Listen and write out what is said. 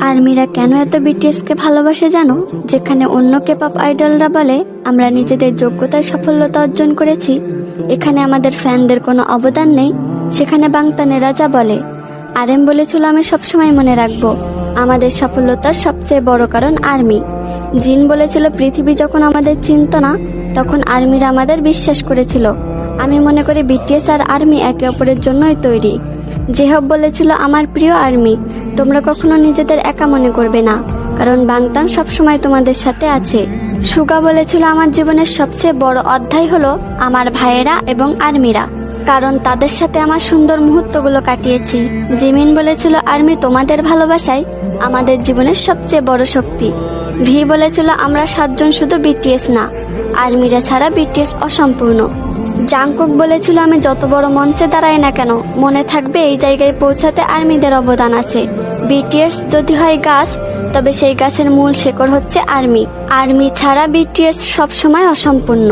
আর্মিরা কেন এত বিটিএস কে ভালোবাসে জানো? যেখানে অন্য কেপপ আইডলরা বলে আমরা নিজেদের যোগ্যতায় সফলতা অর্জন করেছি, এখানে আমাদের ফ্যানদের কোনো অবদান নেই, সেখানে বাংতানেরা যা বলে। আরএম বলেছিল আমি সবসময় মনে রাখবো আমাদের সফলতার সবচেয়ে বড় কারণ আর্মি। জিন বলেছিল পৃথিবী যখন আমাদের চিনত না তখন আর্মিরা আমাদের বিশ্বাস করেছিল। আমি মনে করি বিটিএস আর আর্মি একে অপরের জন্যই তৈরি। জেহব বলেছিল আমার প্রিয় আর্মি, তোমরা কখনো নিজেদের একা মনে করবে না, কারণ বাংতান সবসময় তোমাদের সাথে আছে। সুগা বলেছিল আমার জীবনের সবচেয়ে বড় অধ্যায় হলো আমার ভাইয়েরা এবং আর্মিরা, কারণ তাদের সাথে আমার সুন্দর মুহূর্তগুলো কাটিয়েছি। জিমিন বলেছিল আর্মি তোমাদের ভালোবাসাই আমাদের জীবনের সবচেয়ে বড় শক্তি। ভি বলেছিল আমরা 7 জন শুধু বিটিএস না, আর্মিরা ছাড়া বিটিএস অসম্পূর্ণ। জাংকুক বলেছিল আমি যত বড় মঞ্চে দাঁড়াই না কেন, মনে থাকবে এই জায়গায় পৌঁছাতে আর্মিদের অবদান আছে। বিটিএস যদি হয় গাছ, তবে সেই গাছের মূল শেকড় হচ্ছে আর্মি। আর্মি ছাড়া বিটিএস সবসময় অসম্পূর্ণ।